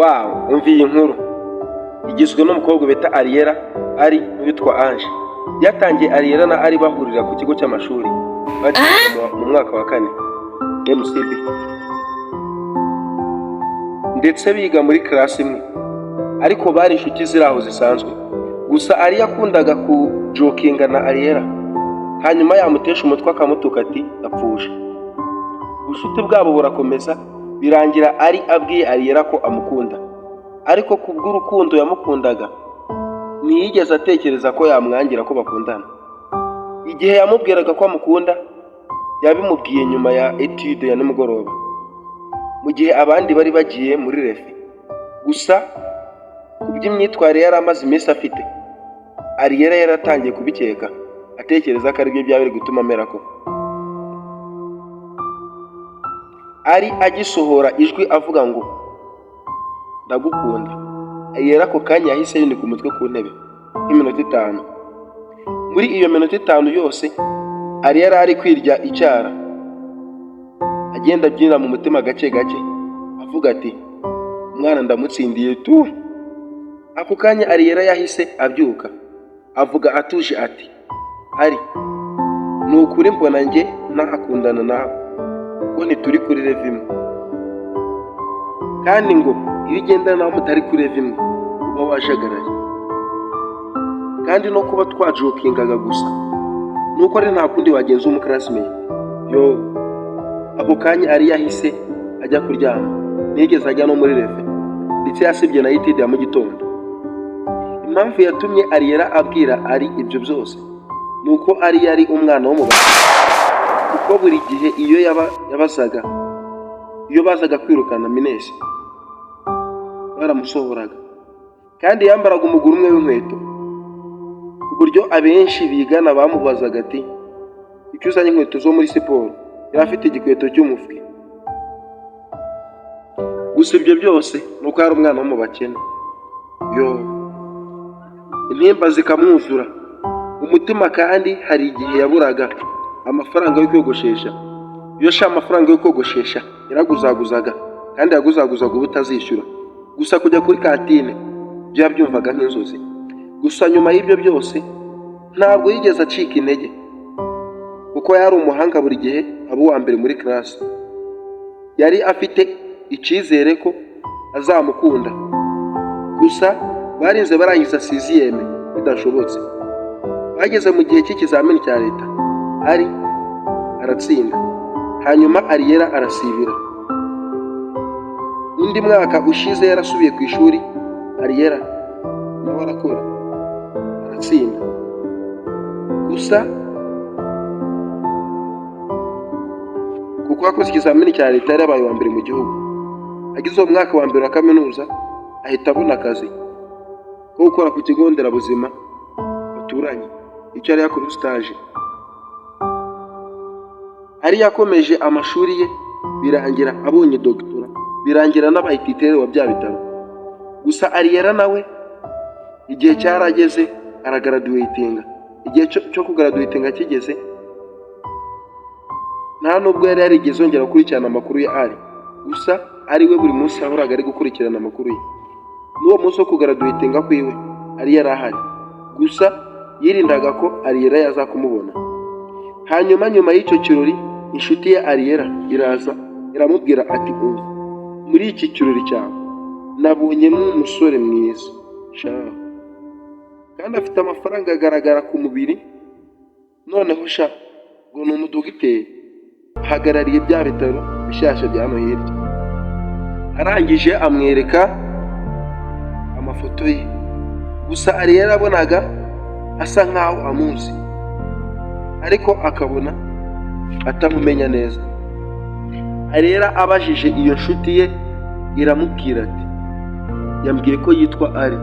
Wow, umva iyi nkuru igizwe n'umukobwa bita Ariella ari witwa Ange. Yatangiye Ariella na ari bahurira ku kigo cy'amashuri bagiye mu mwaka wa 4 MCB, ndetse biga muri class imwe, ariko bari inshuti ziraho zisanzwe. Gusa ari yakundaga ku jokinga na Ariella, hanyuma yamutesha umutwe akamutuka ati apfusha. Ubushuti bwabo burakomeza birangira ari abwiye Ariella ko amukunda, ariko kubw'urukundo yamukundaga ntiyigeze atekereza ko yamwangira ko bakundana. Igihe yamubwiraga ko amukunda yabimubwiye nyuma ya etude ya nimugoroba, mu gihe abandi bari bagiye muri refe. Gusa kuby'imyitwarire yari amaze iminsi afite, Ariella yaratangiye kubikeka, atekereza ko aribyo byaba biri gutuma amera ko. Ari agisohora ijwi avuga ngo ndagukunda, Ariella ako kanya yahise yunika umutwe ku ntebe nk'iminota 5. Muri iyo minota 5 yose Ariella ari kwirya icyara, agenda abyina mu mutima gake gake avuga ati umwana ndamutsindiye tu. Ako kanya Ariella yahise abyuka avuga atuje ati ari nukuri mbona njye nakundana nawe ngo ntituri kuri level imwe, kandi ngo iyo ugendana nawe mutari kuri level imwe uba wajagaraye, kandi no kuba twajokingaga gusa nuko ari nta kundi wagenza umuclassmate. Yo, ako kanya ari yahise ajya kuryama, nigeze ajya no muri level, ndetse yasibye na yitide ya mu gitondo. Impamvu yatumye Ariella abwira ari ibyo byose nuko ari yari umwana wo mu bantu, kuko buri gihe iyo bazaga kwirukana Minesi baramusohoraga, kandi yambaraga umuguru umwe w'inkweto, ku buryo abenshi bigana bamubazaga ati icyo uzanye inkweto zo muri siporo. Yari afite igikweto cy'umufwi. Gusa ibyo byose nuko yari umwana wo mu bakene. Yo, intimba zikamwuzura umutima, kandi hari igihe yaburaga amafaranga yo kwiyogoshesha. Iyo ashaka amafaranga yo kwiyogoshesha yaraguzaguzaga, kandi yaguzaguzaga ubutazishyura. Gusa kujya kuri kantine byo yabyumvaga nk'inzozi. Gusa nyuma y'ibyo byose ntabwo yigeze acika intege, kuko yari umuhanga, buri gihe aba uwa mbere muri class. Yari afite icyizere ko azamukunda. Gusa barinze barangiza 6ème bidashobotse. Bageze mu gihe cy'ikizamini cya leta, ari aratsinda, hanyuma Ariella arasibira. Undi mwaka ushize yarasubiye ku ishuri, Ariella nawe arakora aratsinda. Gusa kuko yakoze ikizamini cya leta yari yabaye uwa mbere mu gihugu, agize uwo mwaka wa mbere wa kaminuza ahita abona akazi ko gukora ku kigo nderabuzima baturanye, icyo yari yakora stage. Ari yakomeje amashuri ye birangira abonye doctora, birangira n'abaye titere wa bya bitaro. Gusa Ariella nawe igihe cyarageze aragraduatinga. Igihe cyo kugraduatinga kigeze, nta nubwo yari yarigeze ongera gukurikirana amakuru ya Ari. Gusa ari we buri munsi yahoraga ari gukurikirana amakuru ye. N'uwo munsi wo kugraduatinga kwiwe ari yarahari, gusa yirindaga ko Ariella yaza kumubona. Hanyuma nyuma y'icyo kirori, inshuti ye Ariella iraza iramubwira ati muri iki kirori cyawe nabonyemo umusore mwiza shaho, kandi afite amafaranga agaragara ku mubiri, noneho sha ngo ni umudogiteri ahagarariye bya bitaro bishyashya bya hano hirya. Arangije amwereka amafoto ye. Gusa Ariella abonaga asa nkaho amuzi, ariko akabona atamumenya neza. Ariella abajije iyo nshuti ye iramubwira ati yambwiye ko yitwa Ari.